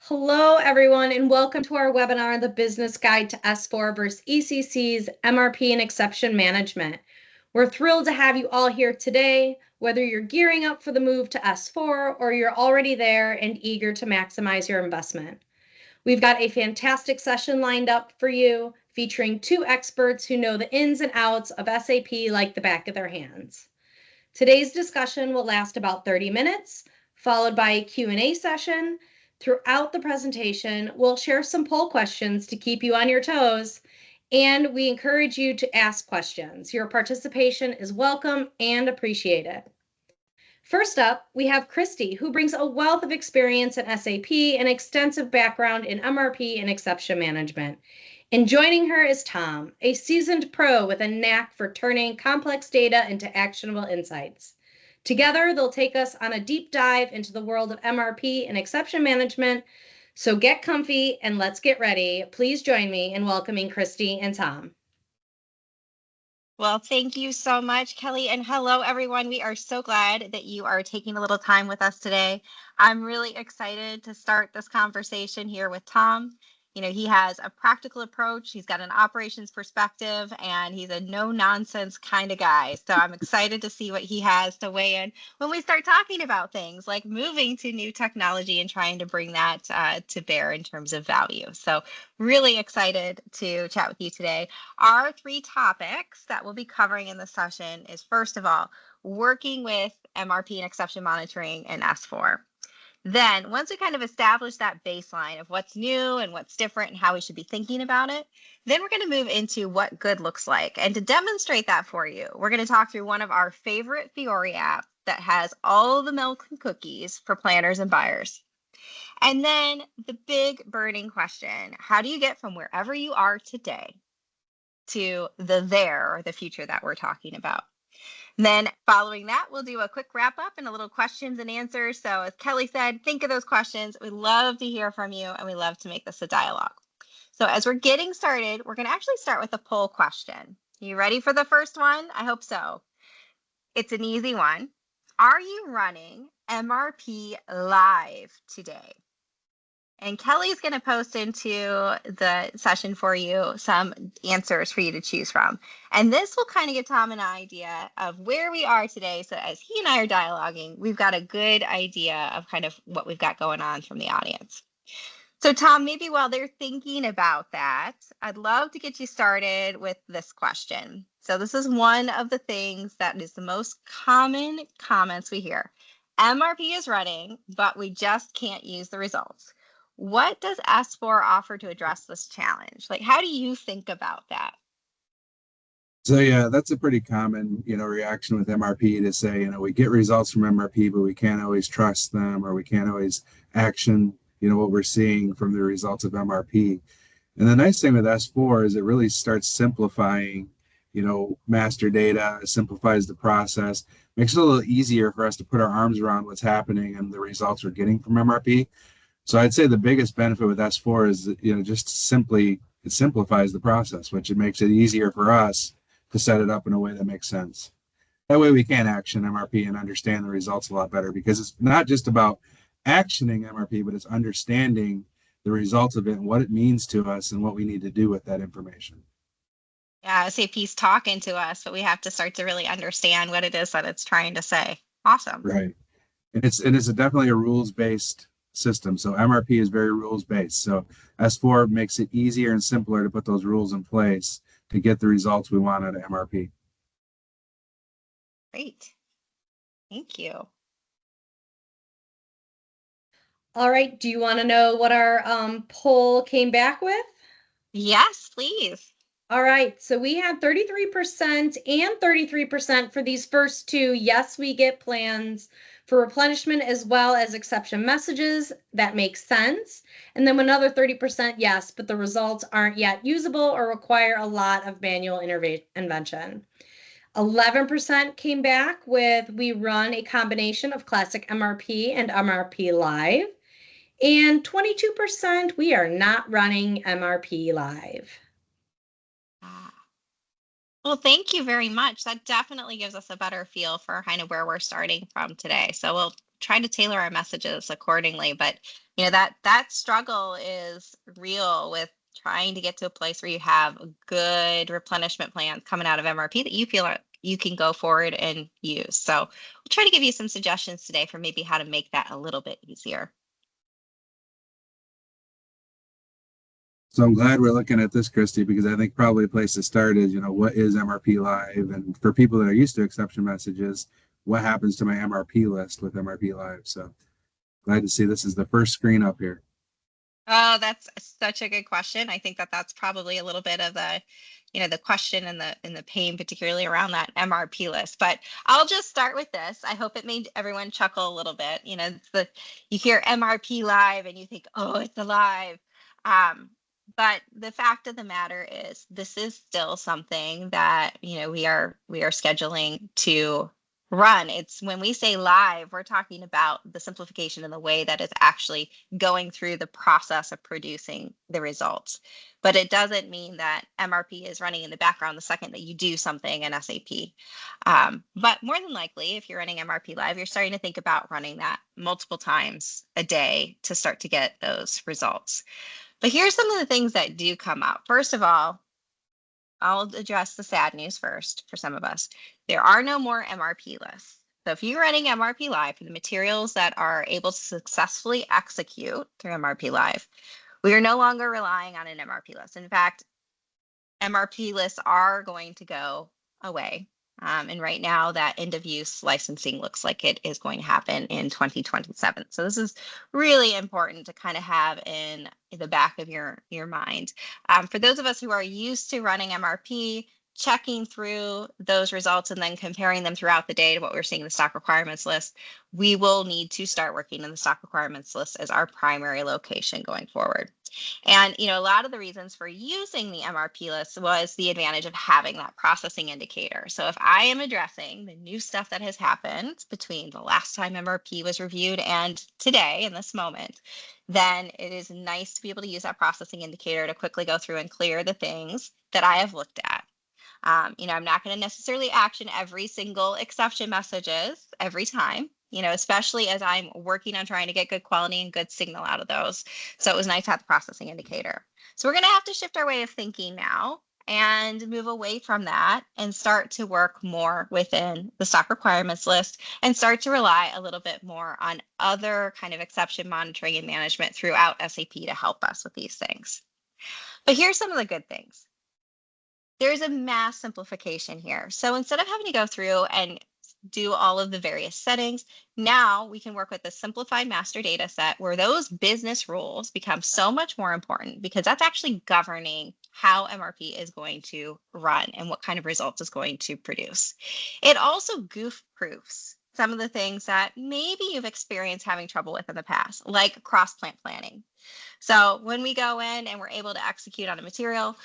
Hello, everyone, and welcome to our webinar, The Business Guide to S4 versus ECC's MRP and Exception Management. We're thrilled to have you all here today, whether you're gearing up for the move to S4 or you're already there and eager to maximize your investment. We've got a fantastic session lined up for you, featuring two experts who know the ins and outs of SAP like the back of their hands. Today's discussion will last about 30 minutes, followed by a Q&A session. Throughout the presentation, we'll share some poll questions to keep you on your toes, and we encourage you to ask questions. Your participation is welcome and appreciated. First up, we have Christy, who brings a wealth of experience in SAP and extensive background in MRP and exception management. And joining her is Tom, a seasoned pro with a knack for turning complex data into actionable insights. Together, they'll take us on a deep dive into the world of MRP and exception management. So get comfy and let's get ready. Please join me in welcoming Christy and Tom. Well, thank you so much, Kelly. And hello, everyone. We are so glad that you are taking a little time with us today. I'm really excited to start this conversation here with Tom. You know, he has a practical approach, he's got an operations perspective, and he's a no-nonsense kind of guy. So I'm excited to see what he has to weigh in when we start talking about things like moving to new technology and trying to bring that to bear in terms of value. So really excited to chat with you today. Our three topics that we'll be covering in this session is, first of all, working with MRP and exception monitoring in S4. Then once we kind of establish that baseline of what's new and what's different and how we should be thinking about it, then we're going to move into what good looks like. And to demonstrate that for you, we're going to talk through one of our favorite FIORI apps that has all the milk and cookies for planners and buyers. And then the big burning question, how do you get from wherever you are today to the there, or the future that we're talking about? And then following that, we'll do a quick wrap up and a little questions and answers. So as Kelly said, think of those questions. We love to hear from you and we love to make this a dialogue. So as we're getting started, we're going to actually start with a poll question. You ready for the first one? I hope so. It's an easy one. Are you running MRP live today? And Kelly's going to post into the session for you some answers for you to choose from. And this will kind of give Tom an idea of where we are today. So as he and I are dialoguing, we've got a good idea of kind of what we've got going on from the audience. So Tom, maybe while they're thinking about that, I'd love to get you started with this question. So this is one of the things that is the most common comments we hear. MRP is running, but we just can't use the results. What does S4 offer to address this challenge? Like, how do you think about that? So yeah, that's a pretty common, reaction with MRP to say, we get results from MRP, but we can't always trust them, or we can't always action, what we're seeing from the results of MRP. And the nice thing with S4 is it really starts simplifying, master data, simplifies the process, makes it a little easier for us to put our arms around what's happening and the results we're getting from MRP. So I'd say the biggest benefit with S4 is, just simply it simplifies the process, which it makes it easier for us to set it up in a way that makes sense. That way we can action MRP and understand the results a lot better, because it's not just about actioning MRP, but it's understanding the results of it and what it means to us and what we need to do with that information. Yeah, SAP's talking to us, but we have to start to really understand what it is that it's trying to say. Awesome. Right. And it's definitely a rules-based system. So MRP is very rules-based. So S4 makes it easier and simpler to put those rules in place to get the results we want out of MRP. Great. Thank you. All right, do you want to know what our poll came back with? Yes, please. All right, so we had 33% and 33% for these first two. Yes, we get plans for replenishment as well as exception messages. That makes sense. And then another 30% yes, but the results aren't yet usable or require a lot of manual intervention. 11% came back with we run a combination of Classic MRP and MRP Live. And 22% we are not running MRP Live. Well, thank you very much. That definitely gives us a better feel for kind of where we're starting from today. So we'll try to tailor our messages accordingly. But that struggle is real with trying to get to a place where you have a good replenishment plan coming out of MRP that you feel like you can go forward and use. So we'll try to give you some suggestions today for maybe how to make that a little bit easier. So I'm glad we're looking at this, Christy, because I think probably a place to start is, what is MRP Live? And for people that are used to exception messages, what happens to my MRP list with MRP Live? So glad to see this is the first screen up here. Oh, that's such a good question. I think that's probably a little bit of the question and the pain, particularly around that MRP list. But I'll just start with this. I hope it made everyone chuckle a little bit. You hear MRP Live and you think, oh, it's alive. But the fact of the matter is, this is still something that we are scheduling to run. It's when we say live, we're talking about the simplification in the way that is actually going through the process of producing the results. But it doesn't mean that MRP is running in the background the second that you do something in SAP. But more than likely, if you're running MRP Live, you're starting to think about running that multiple times a day to start to get those results. But here's some of the things that do come up. First of all, I'll address the sad news first for some of us. There are no more MRP lists. So if you're running MRP Live for the materials that are able to successfully execute through MRP Live, we are no longer relying on an MRP list. In fact, MRP lists are going to go away. And right now, that end of use licensing looks like it is going to happen in 2027. So this is really important to kind of have in the back of your mind. For those of us who are used to running MRP, checking through those results and then comparing them throughout the day to what we're seeing in the stock requirements list, we will need to start working in the stock requirements list as our primary location going forward. And, a lot of the reasons for using the MRP list was the advantage of having that processing indicator. So if I am addressing the new stuff that has happened between the last time MRP was reviewed and today in this moment, then it is nice to be able to use that processing indicator to quickly go through and clear the things that I have looked at. I'm not going to necessarily action every single exception messages every time, especially as I'm working on trying to get good quality and good signal out of those. So it was nice to have the processing indicator. So we're going to have to shift our way of thinking now and move away from that and start to work more within the stock requirements list and start to rely a little bit more on other kind of exception monitoring and management throughout SAP to help us with these things. But here's some of the good things. There's a mass simplification here. So instead of having to go through and do all of the various settings, now we can work with the simplified master data set where those business rules become so much more important because that's actually governing how MRP is going to run and what kind of results it's going to produce. It also goof proofs some of the things that maybe you've experienced having trouble with in the past, like cross-plant planning. So when we go in and we're able to execute on a material,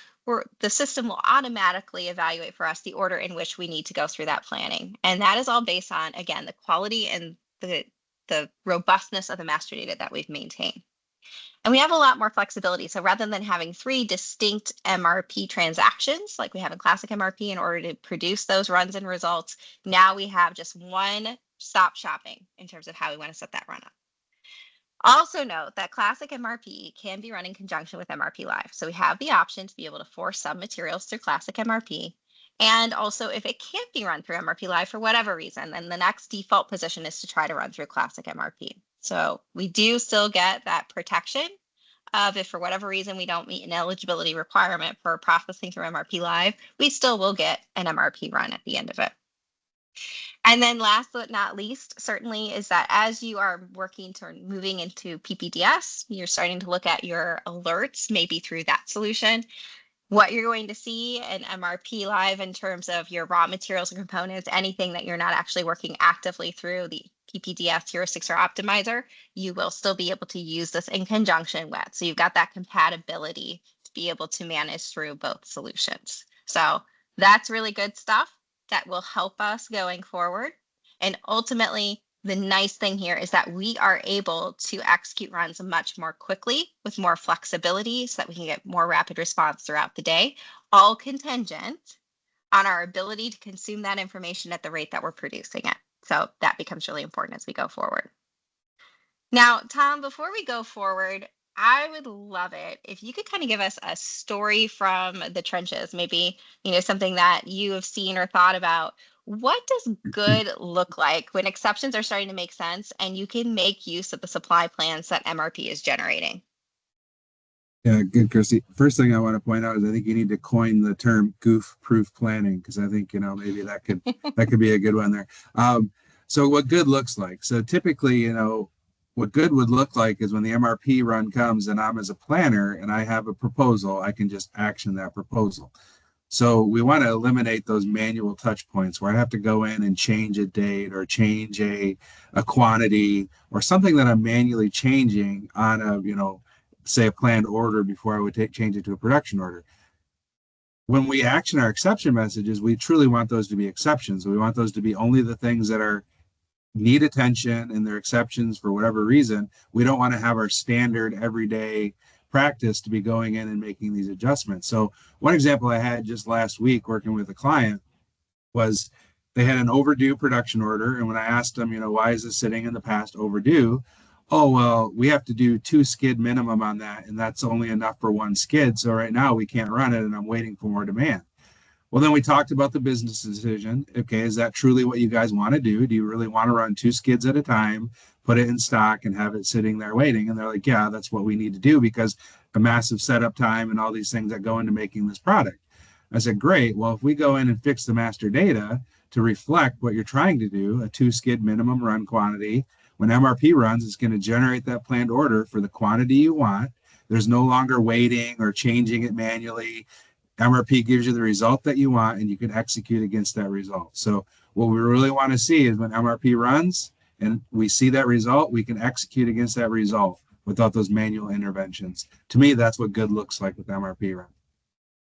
the system will automatically evaluate for us the order in which we need to go through that planning. And that is all based on, again, the quality and the robustness of the master data that we've maintained. And we have a lot more flexibility. So rather than having 3 distinct MRP transactions like we have in Classic MRP in order to produce those runs and results, now we have just one stop shopping in terms of how we want to set that run up. Also note that Classic MRP can be run in conjunction with MRP Live. So we have the option to be able to force some materials through Classic MRP. And also if it can't be run through MRP Live for whatever reason, then the next default position is to try to run through Classic MRP. So we do still get that protection of if for whatever reason we don't meet an eligibility requirement for processing through MRP Live, we still will get an MRP run at the end of it. And then last but not least, certainly is that as you are working to moving into PPDS, you're starting to look at your alerts, maybe through that solution. What you're going to see in MRP Live in terms of your raw materials and components, anything that you're not actually working actively through the PPDS heuristics or optimizer, you will still be able to use this in conjunction with. So you've got that compatibility to be able to manage through both solutions. So that's really good stuff that will help us going forward. And ultimately, the nice thing here is that we are able to execute runs much more quickly with more flexibility so that we can get more rapid response throughout the day, all contingent on our ability to consume that information at the rate that we're producing it. So that becomes really important as we go forward. Now, Tom, before we go forward, I would love it if you could kind of give us a story from the trenches, maybe, something that you have seen or thought about. What does good look like when exceptions are starting to make sense and you can make use of the supply plans that MRP is generating? Yeah, good, Christy. First thing I want to point out is I think you need to coin the term goof-proof planning because I think maybe that could be a good one there. So what good looks like. So typically, what good would look like is when the MRP run comes and I'm as a planner and I have a proposal, I can just action that proposal. So we want to eliminate those manual touch points where I have to go in and change a date or change a quantity or something that I'm manually changing on a, say a planned order before I would change it to a production order. When we action our exception messages, we truly want those to be exceptions. We want those to be only the things that need attention and they're exceptions for whatever reason. We don't want to have our standard everyday practice to be going in and making these adjustments. So one example I had just last week working with a client was they had an overdue production order. And when I asked them, why is this sitting in the past overdue? Oh, well, we have to do 2 skid minimum on that. And that's only enough for 1 skid. So right now we can't run it and I'm waiting for more demand. Well, then we talked about the business decision. Okay, is that truly what you guys want to do? Do you really want to run 2 skids at a time, put it in stock and have it sitting there waiting? And they're like, yeah, that's what we need to do because a massive setup time and all these things that go into making this product. I said, great. Well, if we go in and fix the master data to reflect what you're trying to do, a 2 skid minimum run quantity, when MRP runs, it's going to generate that planned order for the quantity you want. There's no longer waiting or changing it manually. MRP gives you the result that you want and you can execute against that result. So what we really want to see is when MRP runs and we see that result, we can execute against that result without those manual interventions. To me, that's what good looks like with MRP run.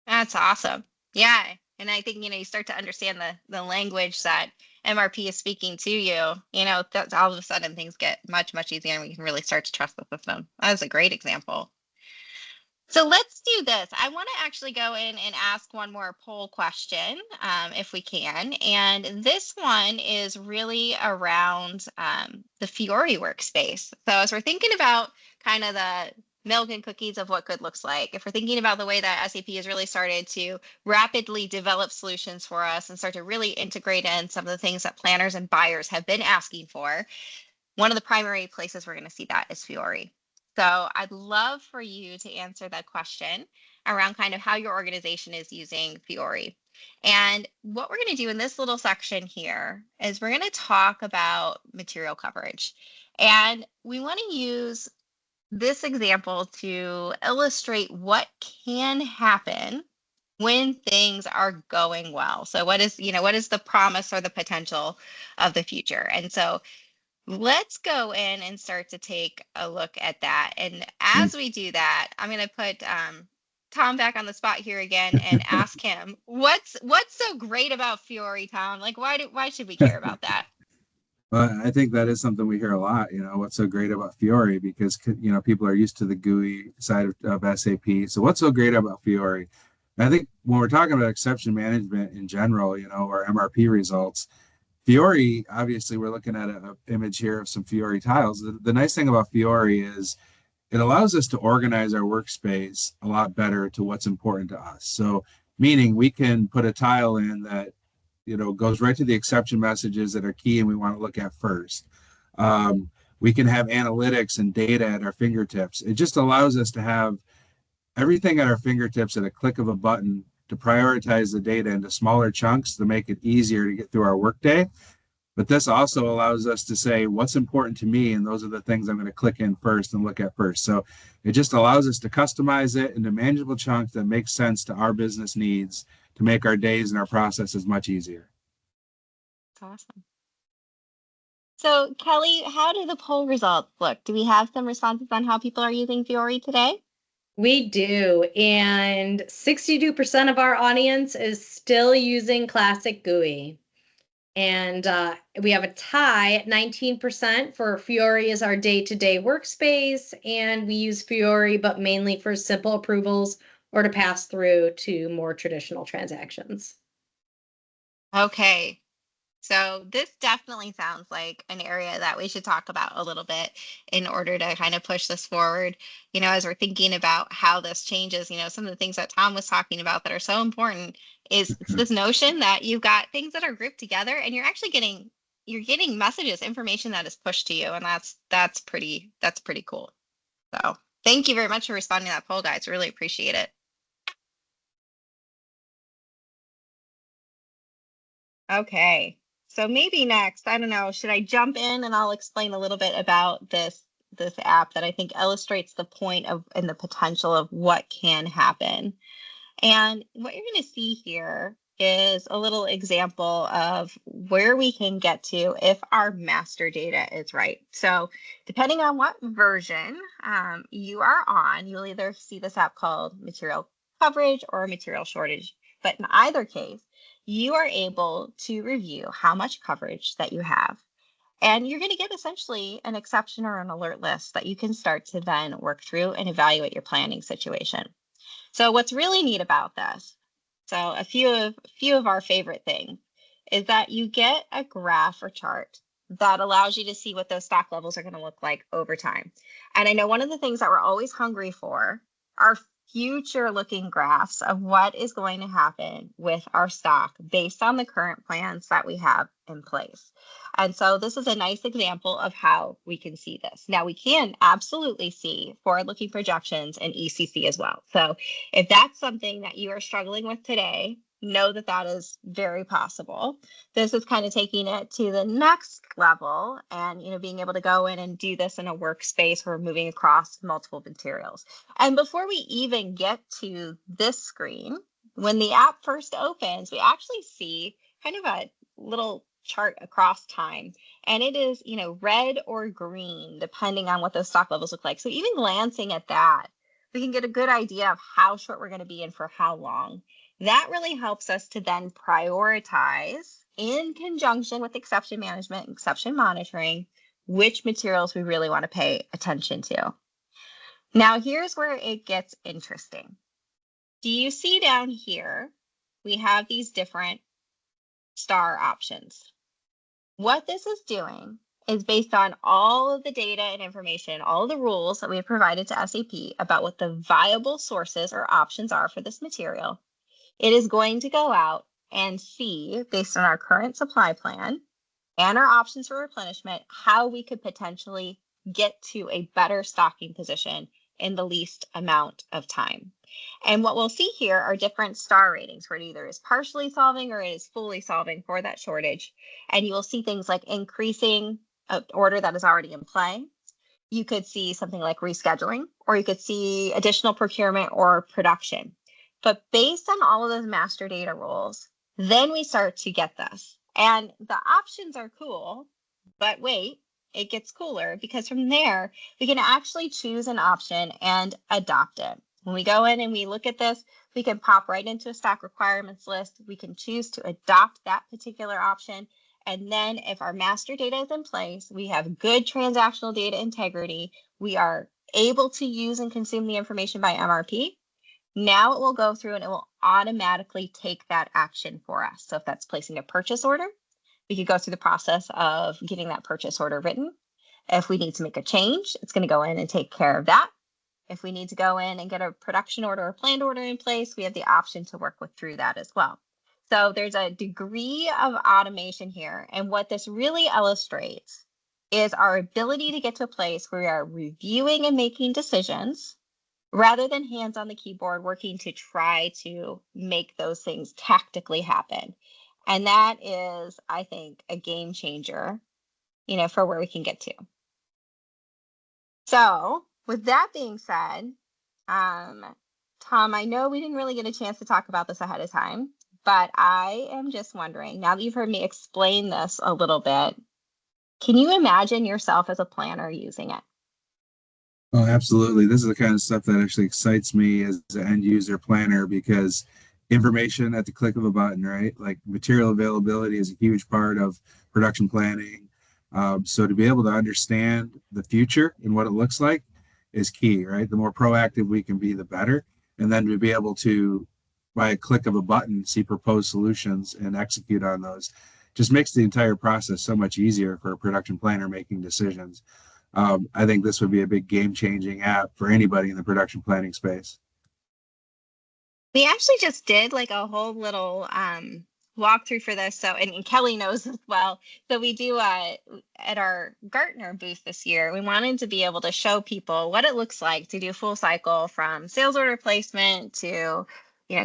That's awesome. Yeah. And I think, you start to understand the language that MRP is speaking to you, that all of a sudden things get much, much easier and we can really start to trust the system. That was a great example. So let's do this. I want to actually go in and ask one more poll question, if we can. And this one is really around the FIORI workspace. So as we're thinking about kind of the milk and cookies of what good looks like, if we're thinking about the way that SAP has really started to rapidly develop solutions for us and start to really integrate in some of the things that planners and buyers have been asking for, one of the primary places we're going to see that is FIORI. So I'd love for you to answer that question around kind of how your organization is using FIORI. And what we're going to do in this little section here is we're going to talk about material coverage. And we want to use this example to illustrate what can happen when things are going well. So what is the promise or the potential of the future? And so let's go in and start to take a look at that. And as we do that, I'm going to put Tom back on the spot here again and ask him what's so great about FIORI, Tom? Like why should we care about that? Well, I think that is something we hear a lot, what's so great about FIORI because, people are used to the GUI side of SAP. So what's so great about FIORI? I think when we're talking about exception management in general, or MRP results, FIORI, obviously we're looking at an image here of some FIORI tiles. The nice thing about FIORI is it allows us to organize our workspace a lot better to what's important to us. So meaning we can put a tile in that goes right to the exception messages that are key and we want to look at first. We can have analytics and data at our fingertips. It just allows us to have everything at our fingertips at a click of a button to prioritize the data into smaller chunks to make it easier to get through our workday. But this also allows us to say what's important to me, and those are the things I'm going to click in first and look at first. So it just allows us to customize it into manageable chunks that make sense to our business needs to make our days and our processes much easier. That's awesome. So Kelly, how do the poll results look? Do we have some responses on how people are using FIORI today? We do, and 62% of our audience is still using Classic GUI. And we have a tie at 19% for FIORI as our day-to-day workspace, and we use FIORI, but mainly for simple approvals or to pass through to more traditional transactions. Okay. So this definitely sounds like an area that we should talk about a little bit in order to kind of push this forward. As we're thinking about how this changes, some of the things that Tom was talking about that are so important is it's this notion that you've got things that are grouped together and you're getting messages, information that is pushed to you, and that's pretty cool. So thank you very much for responding to that poll, guys. Really appreciate it. Okay. So maybe next, I don't know, should I jump in and I'll explain a little bit about this app that I think illustrates the point of and the potential of what can happen. And what you're going to see here is a little example of where we can get to if our master data is right. So depending on what version you are on, you'll either see this app called material coverage or material shortage. But in either case, you are able to review how much coverage that you have. And you're going to get essentially an exception or an alert list that you can start to then work through and evaluate your planning situation. So what's really neat about this, so a few of our favorite things, is that you get a graph or chart that allows you to see what those stock levels are going to look like over time. And I know one of the things that we're always hungry for are future looking graphs of what is going to happen with our stock based on the current plans that we have in place. And so this is a nice example of how we can see this. Now we can absolutely see forward-looking projections in ECC as well. So if that's something that you are struggling with today, know that that is very possible. This is kind of taking it to the next level and being able to go in and do this in a workspace where we're moving across multiple materials. And before we even get to this screen, when the app first opens, we actually see kind of a little chart across time, and it is red or green depending on what those stock levels look like. So even glancing at that, we can get a good idea of how short we're going to be and for how long. That really helps us to then prioritize in conjunction with exception management and exception monitoring which materials we really want to pay attention to. Now here's where it gets interesting. Do you see down here we have these different star options? What this is doing is based on all of the data and information, all of the rules that we have provided to SAP about what the viable sources or options are for this material. It is going to go out and see, based on our current supply plan and our options for replenishment, how we could potentially get to a better stocking position in the least amount of time. And what we'll see here are different star ratings where it either is partially solving or it is fully solving for that shortage. And you will see things like increasing an order that is already in play. You could see something like rescheduling, or you could see additional procurement or production. But based on all of those master data rules, then we start to get this. And the options are cool, but wait, it gets cooler, because from there, we can actually choose an option and adopt it. When we go in and we look at this, we can pop right into a stock requirements list. We can choose to adopt that particular option. And then if our master data is in place, we have good transactional data integrity, we are able to use and consume the information by MRP. Now it will go through and it will automatically take that action for us. So if that's placing a purchase order, we could go through the process of getting that purchase order written. If we need to make a change, it's going to go in and take care of that. If we need to go in and get a production order or planned order in place, we have the option to work through that as well. So there's a degree of automation here. And what this really illustrates is our ability to get to a place where we are reviewing and making decisions rather than hands on the keyboard working to try to make those things tactically happen. And that is, I think, a game changer, for where we can get to. So with that being said, Tom, I know we didn't really get a chance to talk about this ahead of time, but I am just wondering, now that you've heard me explain this a little bit, can you imagine yourself as a planner using it? Oh, absolutely. This is the kind of stuff that actually excites me as an end user planner, because information at the click of a button, right? Like material availability is a huge part of production planning. So to be able to understand the future and what it looks like is key, right? The more proactive we can be, the better. And then to be able to, by a click of a button, see proposed solutions and execute on those just makes the entire process so much easier for a production planner making decisions. I think this would be a big game-changing app for anybody in the production planning space. We actually just did like a whole little walkthrough for this. So, and Kelly knows as well. So we do at our Gartner booth this year, we wanted to be able to show people what it looks like to do full cycle from sales order placement to,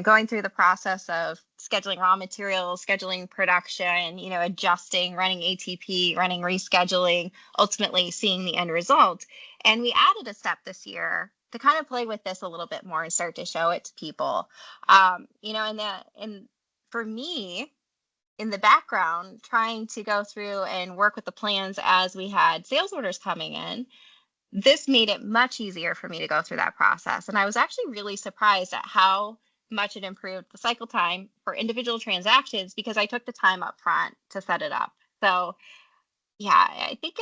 going through the process of scheduling raw materials, scheduling production, adjusting, running ATP, running rescheduling, ultimately seeing the end result. And we added a step this year to kind of play with this a little bit more and start to show it to people. And for me, in the background, trying to go through and work with the plans as we had sales orders coming in, this made it much easier for me to go through that process. And I was actually really surprised at how much it improved the cycle time for individual transactions because I took the time up front to set it up. So yeah, I think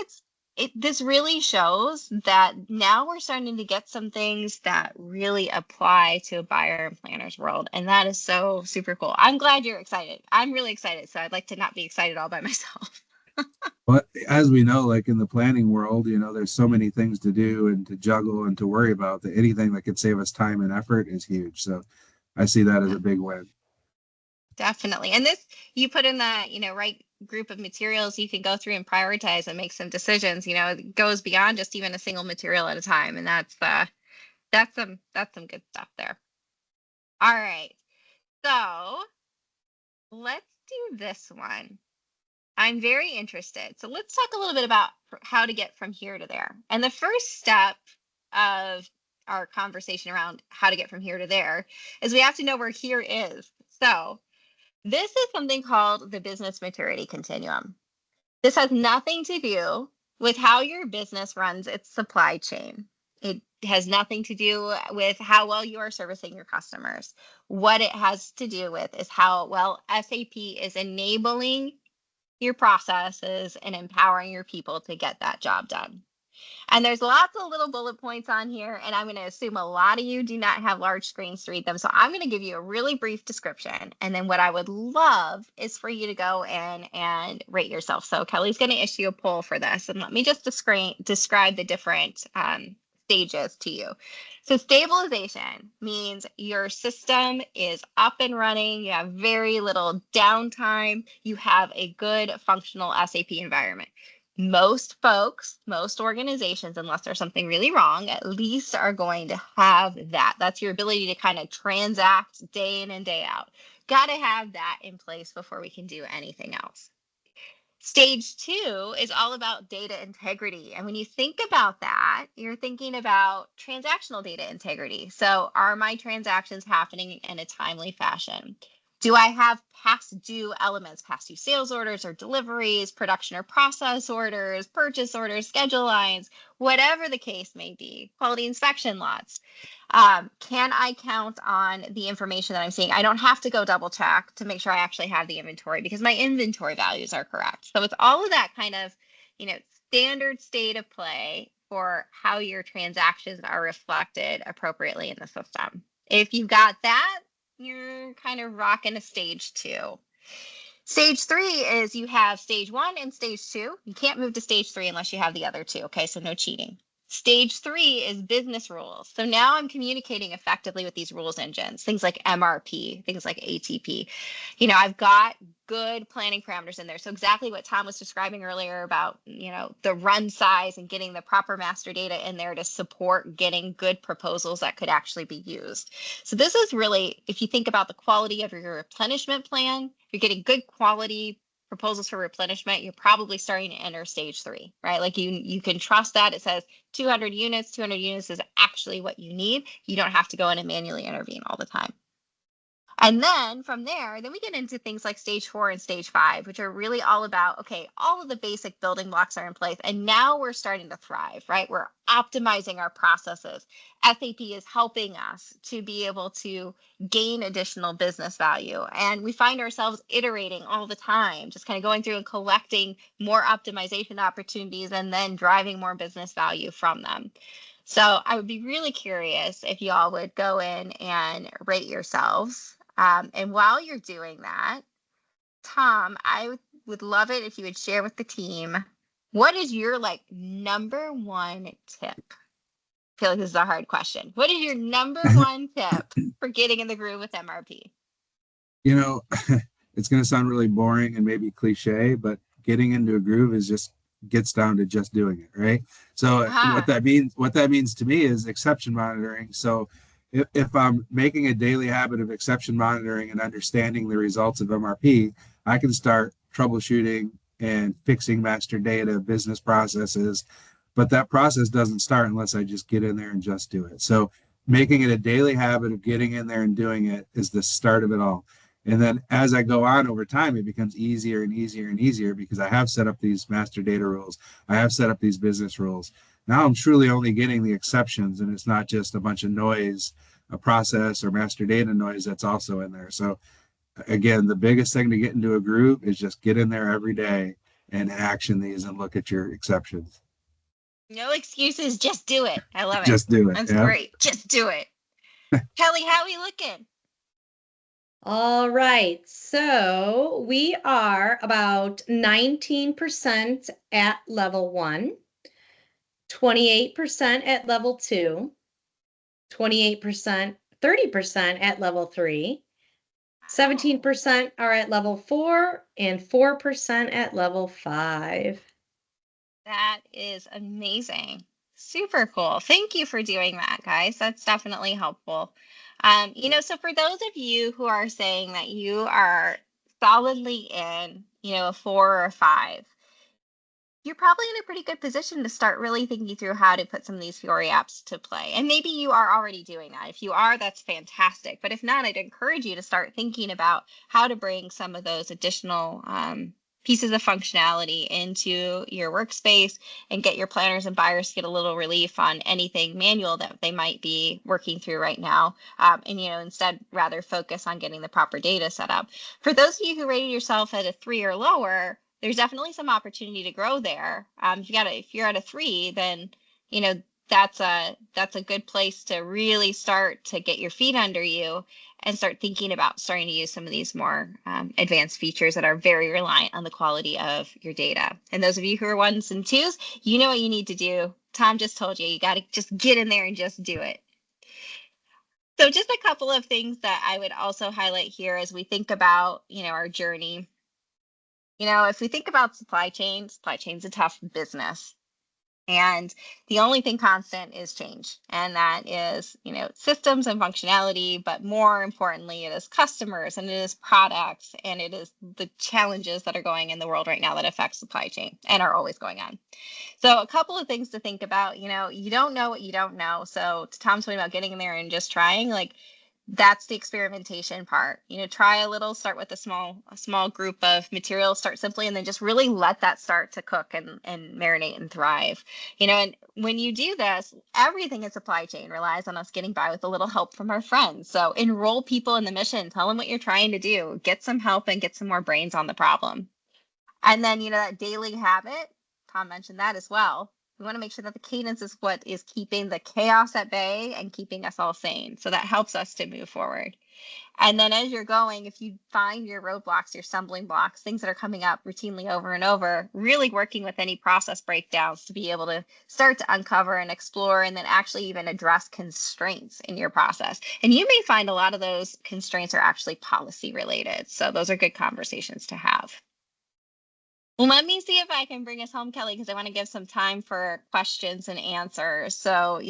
this really shows that now we're starting to get some things that really apply to a buyer and planner's world. And that is so super cool. I'm glad you're excited. I'm really excited. So I'd like to not be excited all by myself. But as we know, like in the planning world, there's so many things to do and to juggle and to worry about that anything that could save us time and effort is huge. So I see that as a big win. Definitely. And this, you put in the, right group of materials, you can go through and prioritize and make some decisions. It goes beyond just even a single material at a time. And that's some good stuff there. All right. So let's do this one. I'm very interested. So let's talk a little bit about how to get from here to there. And the first step of our conversation around how to get from here to there is we have to know where here is. So this is something called the business maturity continuum. This has nothing to do with how your business runs its supply chain. It has nothing to do with how well you are servicing your customers. What it has to do with is how well SAP is enabling your processes and empowering your people to get that job done. And there's lots of little bullet points on here, and I'm going to assume a lot of you do not have large screens to read them. So I'm going to give you a really brief description. And then what I would love is for you to go in and rate yourself. So Kelly's going to issue a poll for this. And let me just describe the different stages to you. So stabilization means your system is up and running. You have very little downtime. You have a good functional SAP environment. Most folks, most organizations, unless there's something really wrong, at least are going to have that. That's your ability to kind of transact day in and day out. Got to have that in place before we can do anything else. Stage 2 is all about data integrity. And when you think about that, you're thinking about transactional data integrity. So are my transactions happening in a timely fashion? Do I have past due elements, past due sales orders or deliveries, production or process orders, purchase orders, schedule lines, whatever the case may be, quality inspection lots? Can I count on the information that I'm seeing? I don't have to go double check to make sure I actually have the inventory because my inventory values are correct. So it's all of that kind of, standard state of play for how your transactions are reflected appropriately in the system. If you've got that, you're kind of rocking a stage 2. Stage 3 is you have stage 1 and stage 2. You can't move to stage 3 unless you have the other 2. Okay, so no cheating. Stage 3 is business rules. So now I'm communicating effectively with these rules engines, things like MRP, things like ATP. I've got good planning parameters in there. So exactly what Tom was describing earlier about, the run size and getting the proper master data in there to support getting good proposals that could actually be used. So this is really, if you think about the quality of your replenishment plan, you're getting good quality proposals for replenishment, you're probably starting to enter stage 3, right? Like you can trust that it says 200 units is actually what you need. You don't have to go in and manually intervene all the time. And then from there, we get into things like stage 4 and stage 5, which are really all about, okay, all of the basic building blocks are in place. And now we're starting to thrive, right? We're optimizing our processes. SAP is helping us to be able to gain additional business value. And we find ourselves iterating all the time, just kind of going through and collecting more optimization opportunities and then driving more business value from them. So I would be really curious if y'all would go in and rate yourselves. And while you're doing that, Tom, I would love it if you would share with the team, what is your like number one tip? I feel like this is a hard question. What is your number one tip for getting in the groove with MRP? You know, it's going to sound really boring and maybe cliche, but getting into a groove is just gets down to just doing it, right? So what that means to me is exception monitoring. So if I'm making a daily habit of exception monitoring and understanding the results of MRP, I can start troubleshooting and fixing master data, business processes. But that process doesn't start unless I just get in there and just do it. So making it a daily habit of getting in there and doing it is the start of it all. And then as I go on over time, it becomes easier and easier and easier because I have set up these master data rules. I have set up these business rules. Now I'm truly only getting the exceptions, and it's not just a bunch of noise, a process or master data noise that's also in there. So again, the biggest thing to get into a groove is just get in there every day and action these and look at your exceptions. No excuses, just do it. I love it. Just do it. That's great. Just do it. Kelly, how are we looking? All right, so we are about 19% at level 1, 28% at level 2, 28%, 30% at level 3, 17% are at level 4, and 4% at level 5. That is amazing. Super cool. Thank you for doing that, guys. That's definitely helpful. So for those of you who are saying that you are solidly in, a 4 or a 5, you're probably in a pretty good position to start really thinking through how to put some of these FIORI apps to play. And maybe you are already doing that. If you are, that's fantastic. But if not, I'd encourage you to start thinking about how to bring some of those additional pieces of functionality into your workspace and get your planners and buyers to get a little relief on anything manual that they might be working through right now. Instead rather focus on getting the proper data set up. For those of you who rated yourself at a 3 or lower, there's definitely some opportunity to grow there. If you're at a 3, then that's a good place to really start to get your feet under you and start thinking about starting to use some of these more advanced features that are very reliant on the quality of your data. And those of you who are 1s and 2s, you know what you need to do. Tom just told you, you got to just get in there and just do it. So just a couple of things that I would also highlight here as we think about, our journey. If we think about supply chain's a tough business. And the only thing constant is change. And that is, systems and functionality, but more importantly, it is customers and it is products and it is the challenges that are going in the world right now that affect supply chain and are always going on. So a couple of things to think about, you don't know what you don't know. So to Tom's point about getting in there and just trying, that's the experimentation part. Try a little, start with a small group of materials, start simply, and then just really let that start to cook and marinate and thrive. And when you do this, everything in supply chain relies on us getting by with a little help from our friends. So enroll people in the mission, tell them what you're trying to do, get some help and get some more brains on the problem. And then, that daily habit, Tom mentioned that as well. We want to make sure that the cadence is what is keeping the chaos at bay and keeping us all sane. So that helps us to move forward. And then as you're going, if you find your roadblocks, your stumbling blocks, things that are coming up routinely over and over, really working with any process breakdowns to be able to start to uncover and explore and then actually even address constraints in your process. And you may find a lot of those constraints are actually policy related. So those are good conversations to have. Well, let me see if I can bring us home, Kelly, because I want to give some time for questions and answers. So,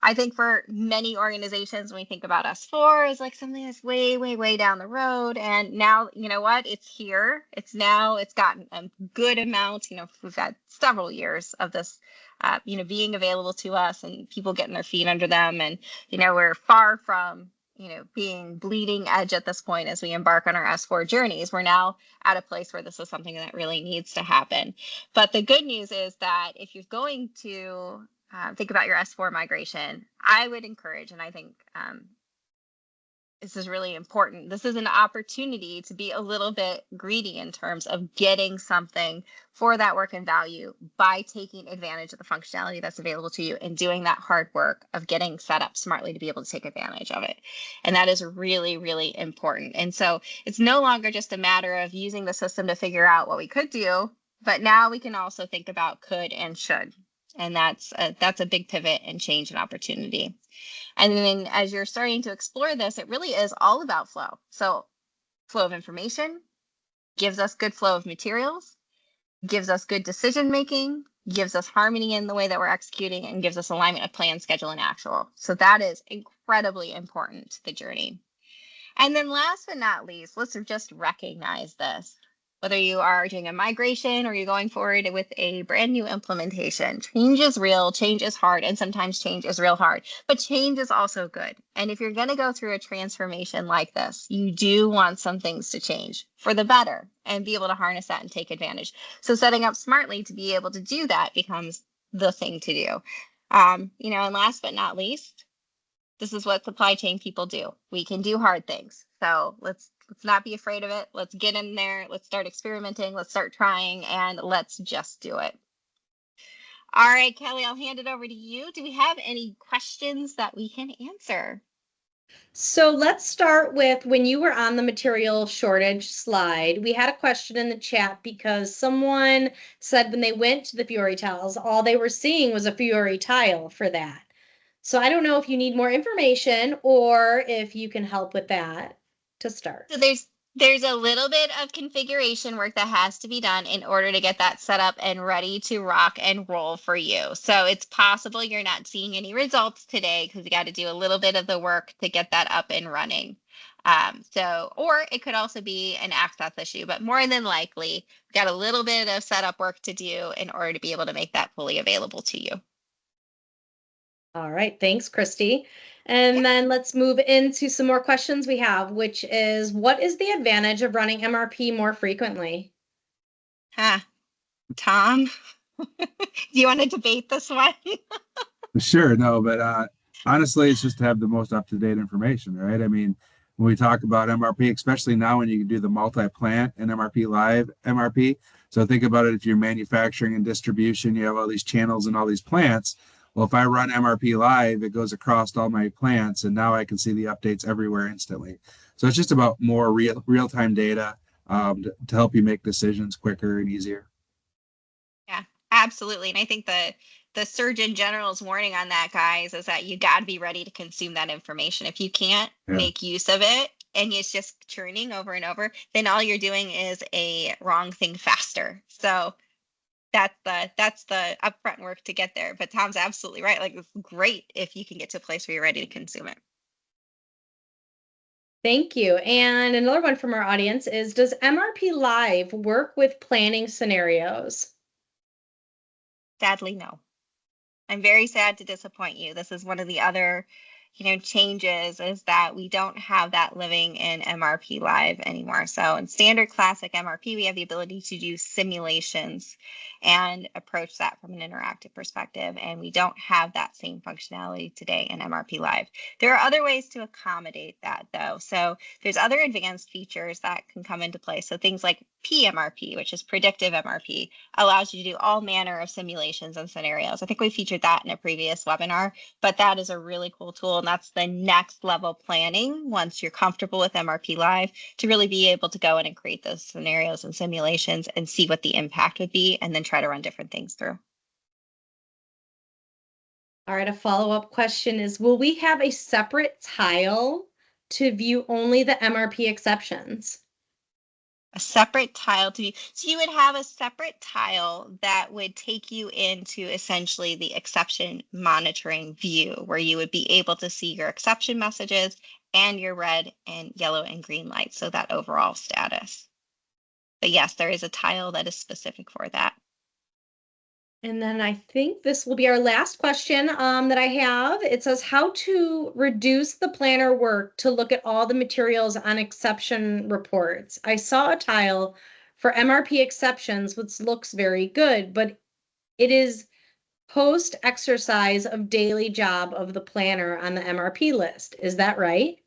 I think for many organizations, when we think about S4 is like something that's way, way, way down the road. And now, it's here. It's gotten a good amount. We've had several years of this, being available to us and people getting their feet under them. And, we're far from being bleeding edge at this point as we embark on our S4 journeys. We're now at a place where this is something that really needs to happen. But the good news is that if you're going to think about your S4 migration, I would encourage, and I think this is really important. This is an opportunity to be a little bit greedy in terms of getting something for that work and value by taking advantage of the functionality that's available to you and doing that hard work of getting set up smartly to be able to take advantage of it. And that is really, really important. And so it's no longer just a matter of using the system to figure out what we could do, but now we can also think about could and should. And that's a big pivot and change and opportunity. And then as you're starting to explore this, it really is all about flow. So flow of information gives us good flow of materials, gives us good decision making, gives us harmony in the way that we're executing, and gives us alignment of plan, schedule, and actual. So that is incredibly important to the journey. And then last but not least, let's just recognize this. Whether you are doing a migration or you're going forward with a brand new implementation, change is real, change is hard, and sometimes change is real hard, but change is also good. And if you're going to go through a transformation like this, you do want some things to change for the better and be able to harness that and take advantage. So setting up smartly to be able to do that becomes the thing to do. And last but not least, this is what supply chain people do. We can do hard things. So let's not be afraid of it. Let's get in there. Let's start experimenting. Let's start trying, and let's just do it. All right, Kelly, I'll hand it over to you. Do we have any questions that we can answer? So let's start with when you were on the material shortage slide, we had a question in the chat because someone said when they went to the FIORI tiles, all they were seeing was a FIORI tile for that. So I don't know if you need more information or if you can help with that to start. So there's a little bit of configuration work that has to be done in order to get that set up and ready to rock and roll for you. So it's possible you're not seeing any results today because you got to do a little bit of the work to get that up and running. Or it could also be an access issue, but more than likely, we've got a little bit of setup work to do in order to be able to make that fully available to you. All right, thanks, Christy. And then let's move into some more questions we have, which is, what is the advantage of running MRP more frequently? Tom, do you want to debate this one? Sure, no, but honestly, it's just to have the most up-to-date information, right? I mean, when we talk about MRP, especially now when you can do the multi-plant and MRP live MRP. So think about it, if you're manufacturing and distribution, you have all these channels and all these plants. Well, if I run MRP live, it goes across all my plants, and now I can see the updates everywhere instantly. So it's just about more real-time data to help you make decisions quicker and easier. Yeah, absolutely. And I think the Surgeon General's warning on that, guys, is that you got to be ready to consume that information. If you can't make use of it and it's just churning over and over, then all you're doing is a wrong thing faster. So that's the upfront work to get there. But Tom's absolutely right. Like, it's great if you can get to a place where you're ready to consume it. Thank you. And another one from our audience is, does MRP Live work with planning scenarios? Sadly, no. I'm very sad to disappoint you. This is one of the other changes, is that we don't have that living in MRP Live anymore. So in standard classic MRP, we have the ability to do simulations and approach that from an interactive perspective. And we don't have that same functionality today in MRP Live. There are other ways to accommodate that, though. So there's other advanced features that can come into play. So things like PMRP, which is predictive MRP, allows you to do all manner of simulations and scenarios. I think we featured that in a previous webinar, but that is a really cool tool. And that's the next level planning once you're comfortable with MRP Live, to really be able to go in and create those scenarios and simulations and see what the impact would be, and then try to run different things through. All right, a follow-up question is, will we have a separate tile to view only the MRP exceptions? A separate tile to view. So you would have a separate tile that would take you into essentially the exception monitoring view, where you would be able to see your exception messages and your red and yellow and green lights, so that overall status. But yes, there is a tile that is specific for that. And then I think this will be our last question that I have. It says, how to reduce the planner work to look at all the materials on exception reports. I saw a tile for MRP exceptions, which looks very good, but it is post exercise of daily job of the planner on the MRP list. Is that right?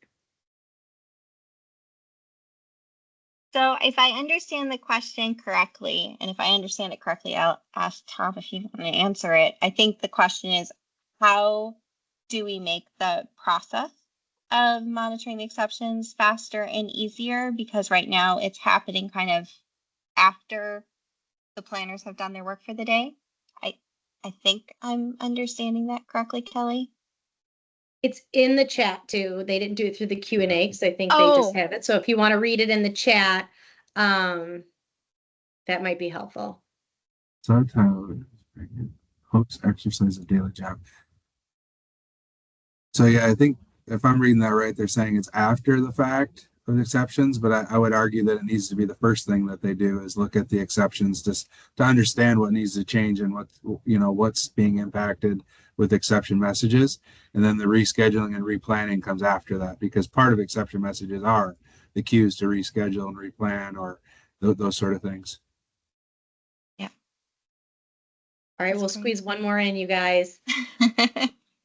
So if I understand the question correctly, and if I understand it correctly, I'll ask Tom if you want to answer it. I think the question is, how do we make the process of monitoring the exceptions faster and easier? Because right now it's happening kind of after the planners have done their work for the day. I think I'm understanding that correctly, Kelly. It's in the chat too. They didn't do it through the Q&A because I think they just have it. So if you want to read it in the chat, that might be helpful. So Tyler, hopes exercise a daily job. So yeah, I think if I'm reading that right, they're saying it's after the fact of exceptions, but I would argue that it needs to be the first thing that they do is look at the exceptions just to understand what needs to change and what, you know, what's being impacted with exception messages. And then the rescheduling and replanning comes after that, because part of exception messages are the cues to reschedule and replan or those sort of things. Yeah. All right, we'll squeeze one more in, you guys.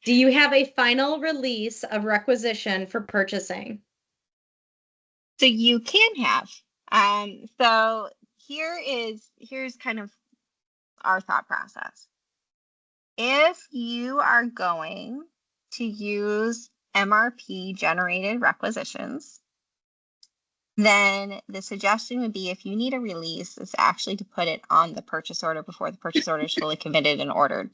Do you have a final release of requisition for purchasing? So you can have. So here's kind of our thought process. If you are going to use MRP generated requisitions, then the suggestion would be, if you need a release, is actually to put it on the purchase order before the purchase order is fully committed and ordered.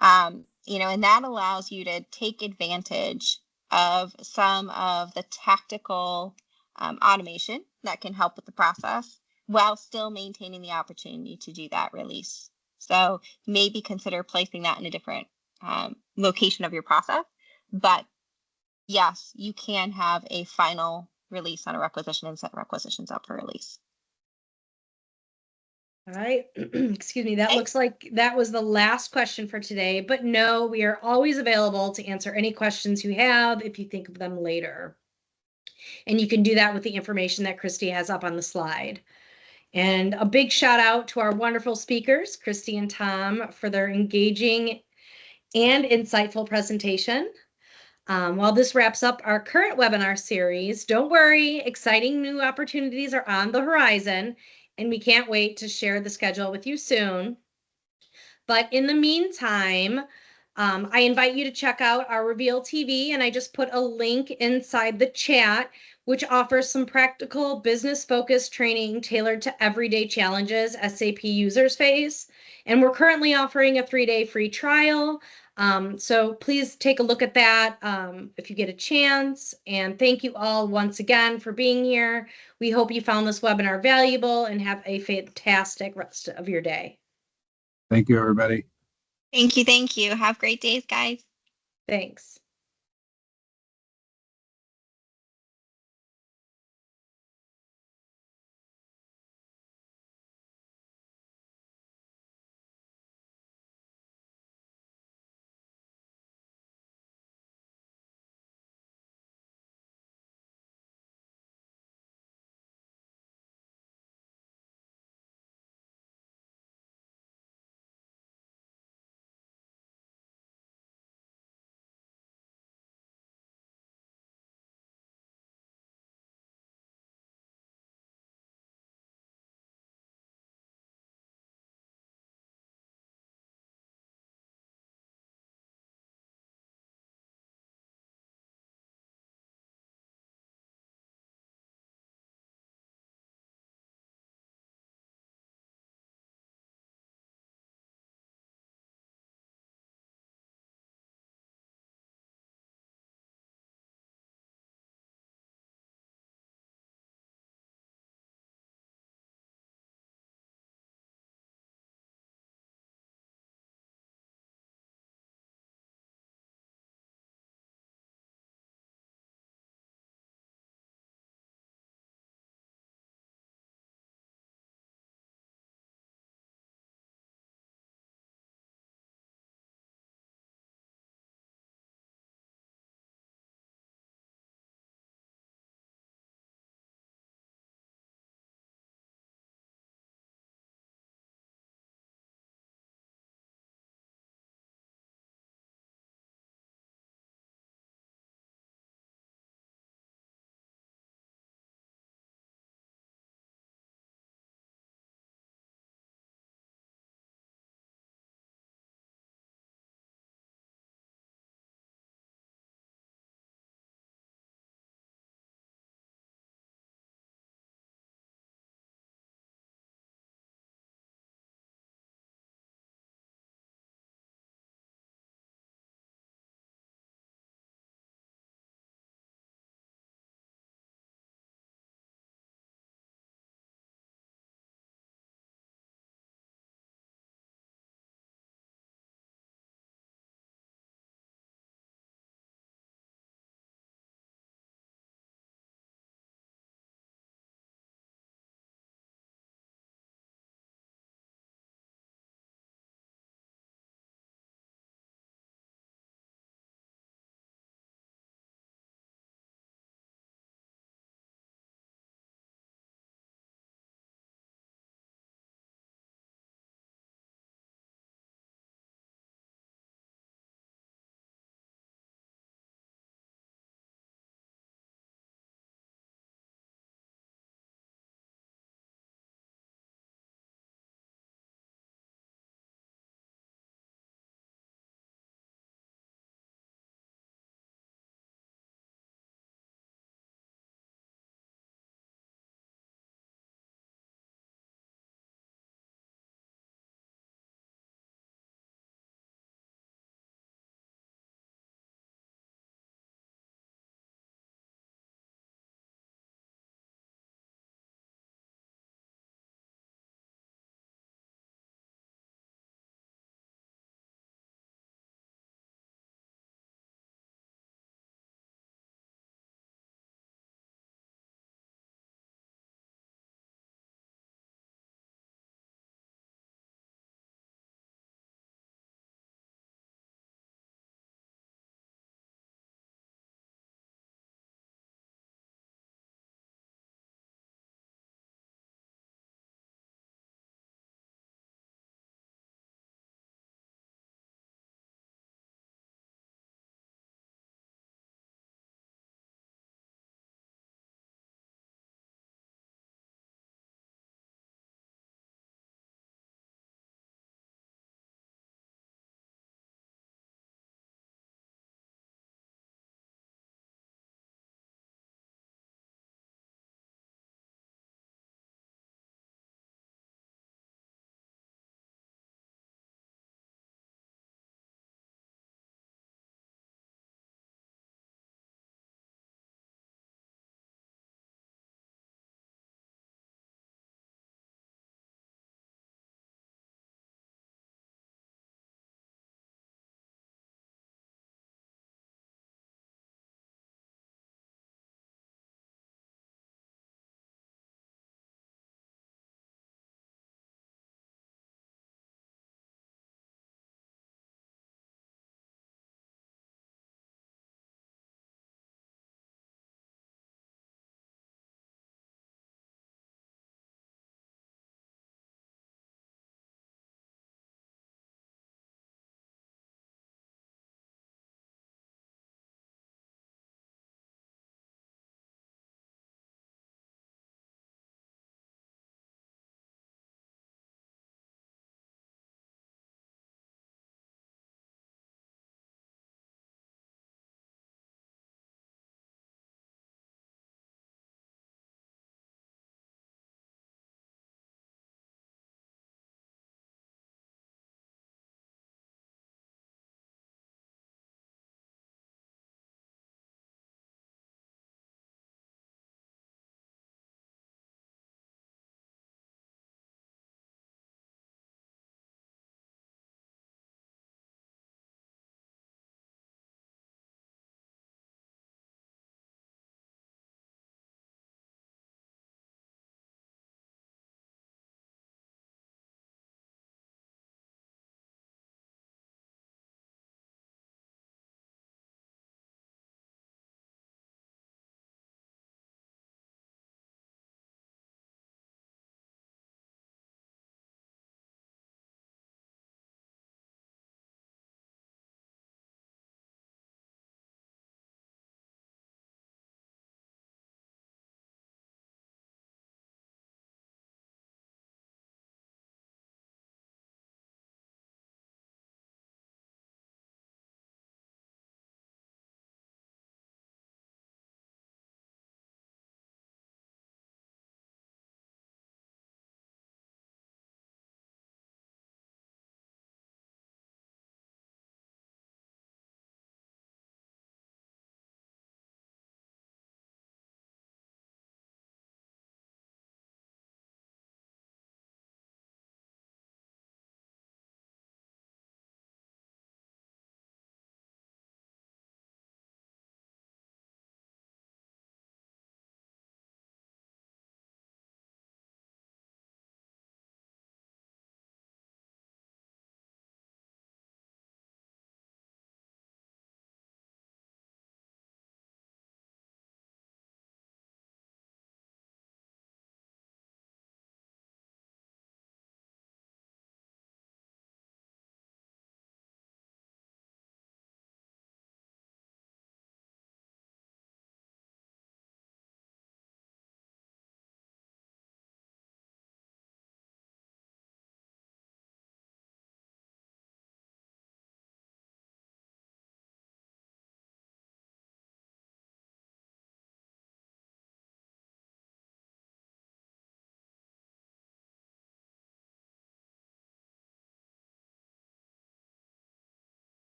You know, and that allows you to take advantage of some of the tactical automation that can help with the process while still maintaining the opportunity to do that release. So maybe consider placing that in a different location of your process. But yes, you can have a final release on a requisition and set requisitions up for release. All right, excuse me, that looks like that was the last question for today, but no, we are always available to answer any questions you have if you think of them later. And you can do that with the information that Christy has up on the slide. And a big shout out to our wonderful speakers, Christy and Tom, for their engaging and insightful presentation. While this wraps up our current webinar series, don't worry, exciting new opportunities are on the horizon, and we can't wait to share the schedule with you soon. But in the meantime, I invite you to check out our Reveal TV, and I just put a link inside the chat, which offers some practical business-focused training tailored to everyday challenges SAP users face. And we're currently offering a 3-day free trial. So please take a look at that if you get a chance. And thank you all once again for being here. We hope you found this webinar valuable and have a fantastic rest of your day. Thank you, everybody. Thank you. Thank you. Have great days, guys. Thanks.